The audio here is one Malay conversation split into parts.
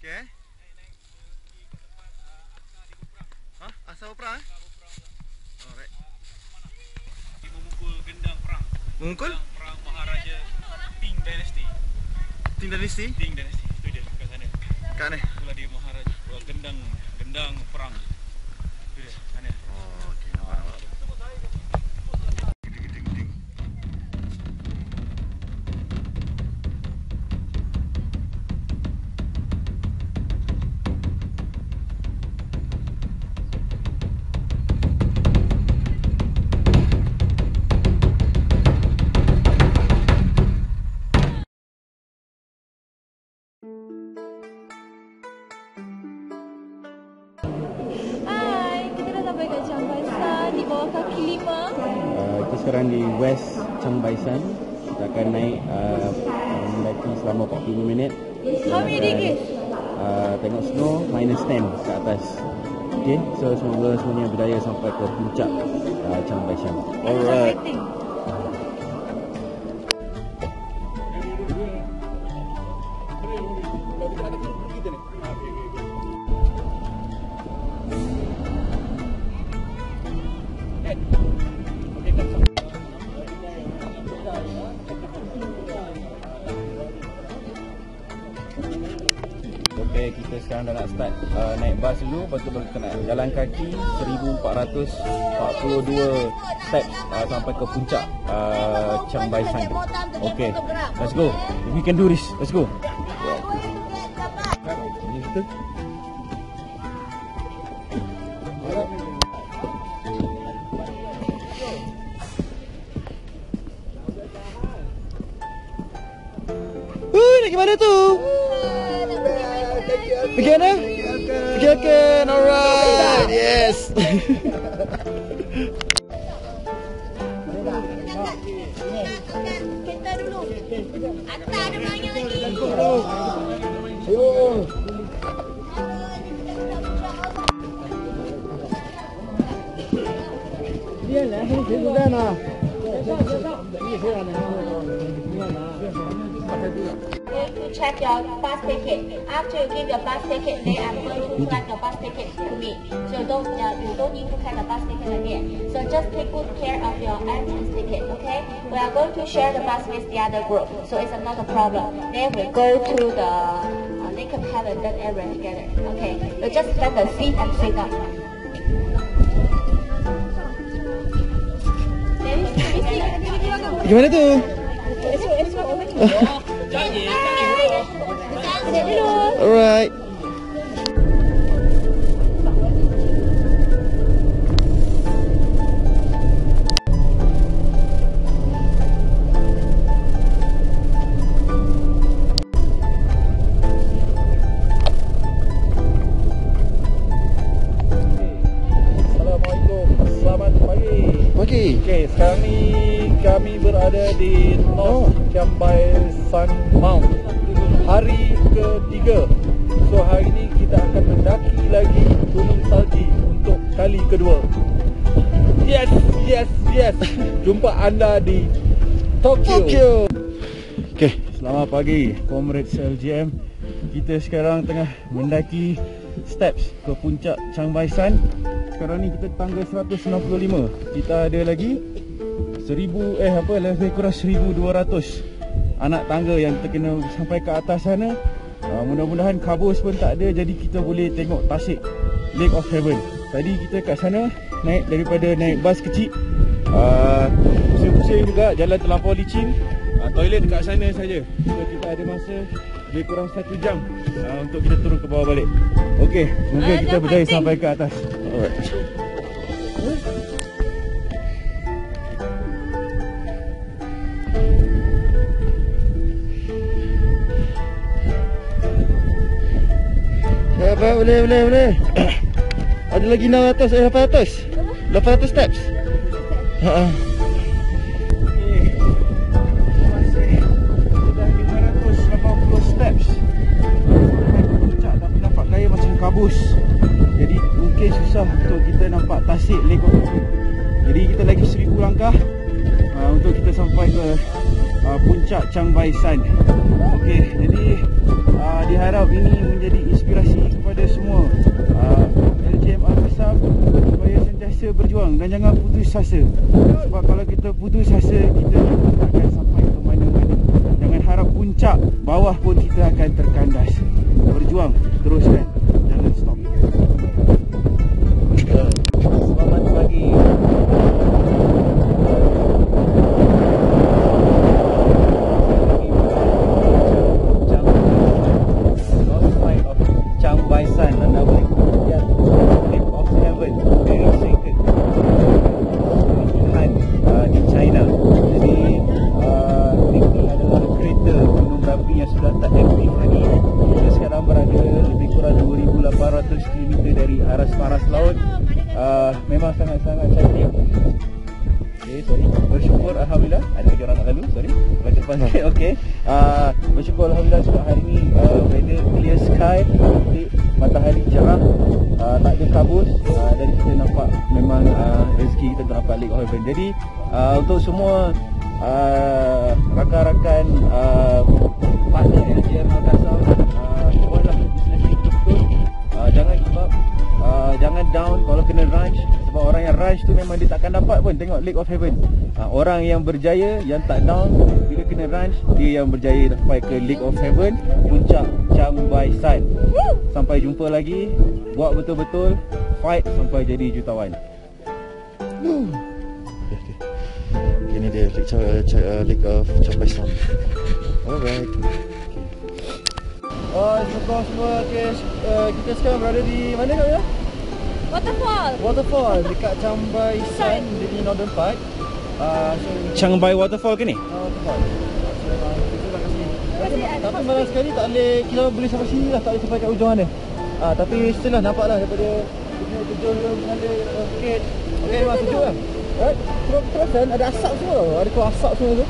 Okay. Hah? Asal perang? Alright. Memukul gendang perang. Memukul? Gendang perang Maharaja Qing Dynasty. Qing Dynasty? Qing Dynasty. Itu dia kat sana. Kat mana? Itulah dia Maharaja gendang perang. Itu dia sana. Oh, okey. Nampak. Hai, kita dah sampai kat Chiang Mai San di bawah kaki 5. Kita sekarang di West Chiang Mai San. Kita akan naik mendaki selama 45 minit. How many degrees? Tengok snow -10 kat atas. Okay, so semoga semuanya berjaya sampai ke puncak Chiang Mai San. Alright. Okay, kita sekarang dah nak start naik bas dulu. Lepas tu baru kita nak jalan kaki 1442 steps sampai ke puncak Chiang Mai San. Okay, let's go. We can do this. Let's go. Nak pergi mana tu? Pergi mana? Pergi Akan. Alright. Yes. Kereta dulu. Atas ada banyak lagi. Going to check your bus ticket. After you give your bus ticket, then I'm going to flag your bus ticket to me. So you don't need to carry the bus ticket again. So just take good care of your entrance ticket, okay? We are going to share the bus with the other group, so it's not a problem. Then we go to the Naked Heaven that area together, okay? You just find the seat and sit down. Pergi mana tu? Alright. Assalamualaikum. Selamat pagi. Pagi. Okay, sekarang ni kami berada di North Chiang Mai San Mount. Hari ketiga. So hari ni kita akan mendaki lagi Gunung Salji untuk kali kedua. Yes, yes, yes. Jumpa anda di Tokyo. Okay, selamat pagi Comrades LGM. Kita sekarang tengah mendaki steps ke puncak Chiang Mai San. Sekarang ni kita tangga 165. Kita ada lagi lebih kurang 1200 anak tangga yang kita kena sampai ke atas sana. Mudah-mudahan kabus pun tak ada, jadi kita boleh tengok tasik Lake of Heaven. Tadi kita kat sana daripada naik bas kecil, pusing-pusing juga, jalan terlampau licin. Toilet dekat sana saja. So kita ada masa lebih kurang 1 jam untuk kita turun ke bawah balik. Okey, semoga kita berjaya sampai ke atas. Alright. Boleh. Ada lagi 800 steps. Okey. Masih dah 580 steps. Puncak tapi nampak gaya macam kabus. Jadi mungkin susah untuk kita nampak tasik Lake of Heaven. Jadi kita lagi 1000 langkah untuk kita sampai ke puncak Chiang Bai San. Okey, jadi diharap ini menjadi inspirasi kepada semua LJM Al-Qassam supaya sentiasa berjuang dan jangan putus asa. Sebab kalau kita putus asa, kita akan sampai ke mana-mana. Jangan harap puncak, bawah pun kita akan terkandas. Berjuang, teruskan, jangan stop. Selamat pagi. Memang sangat-sangat cantik. Okay, sorry. Bersyukur Alhamdulillah. Ada lagi orang tak lalu, sorry. Baca depan sikit, okay. Bersyukur Alhamdulillah sebab hari ni weather clear sky, matahari cerah, tak ada kabut. Dari kita nampak memang rezeki kita dapat Lake of Heaven. Jadi untuk semua rakan-rakan partner LJM Al-Qassam, buatlah bisnes ni betul-betul. Jangan give up. Jangan down kalau kena range. Sebab orang yang range tu memang dia takkan dapat pun. Tengok Lake of Heaven. Orang yang berjaya, yang tak down, bila kena range, dia yang berjaya sampai ke Lake of Heaven, puncak Chiang Bai San. Sampai jumpa lagi. Buat betul-betul, fight sampai jadi jutawan. Ini dia Lake of Chiang Bai San. Alright. Semua okay. Kita sekarang berada di mana kau ya? Waterfall dekat Chiang Bai San, di northern part. Chiang Bai Waterfall ke ni? Waterfall. Tapi malam sekali tak boleh, kita boleh sampai sini lah, tak boleh sampai kat ujung sana. Tapi still lah, nampak lah daripada tujuh ada bukit. Okay, memang sejuk lah. Alright, perasan ada asap semua tau. Ada keluar asap semua tu.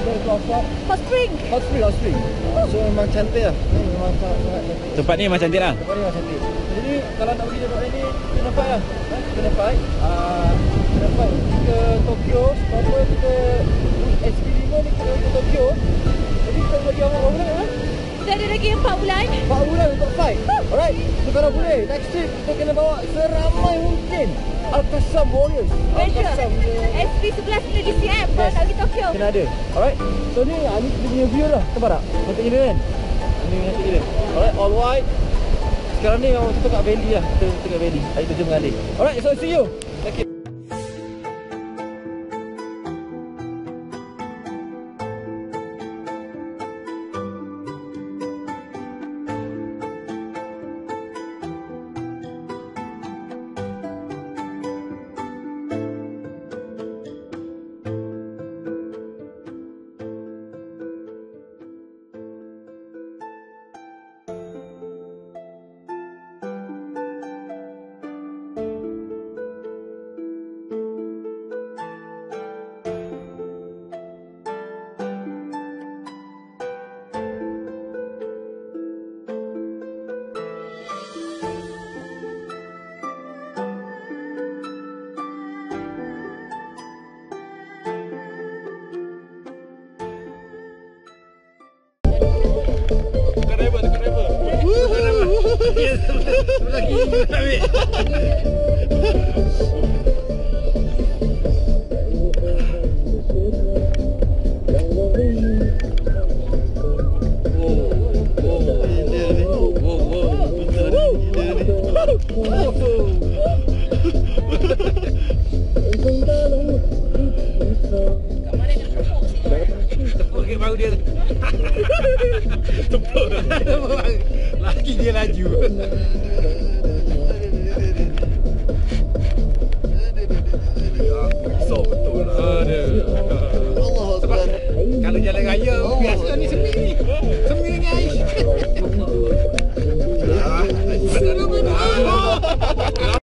Ada keluar asap. Hot spring. So memang cantik lah. Memang sangat cantik. Tempat ni memang cantik lah. Tempat ni memang cantik. Jadi kalau nak pergi tempat ni, kita dapat lah. Kita dapat ke Tokyo. Sebab kita SP5 ni kita ke Tokyo. Jadi kita lagi berapa bulan kan? Kita ada lagi 4 bulan. 4 bulan untuk fight. Alright, so kalau boleh, next trip kita kena bawa seramai mungkin Al-Qassam Warriors. Al-Qassam SP11 kena DCM kalau nak pergi Tokyo. kena ada. Alright, so ni kita punya view lah. Nampak tak? Cantik gila kan? Ni cantik gila. Alright, all white. Sekarang ni memang kita kat valley lah. Kita kat valley. Hari tu jom mengalir. Alright, so see you. Thank you. Sebelah kiri ambil. Tepuk ke baru dia tu. Tepuk. Lagi dia laju. Risau betul. Sebab kalau jalan raya biasa ni semi ni. Semi dengan air.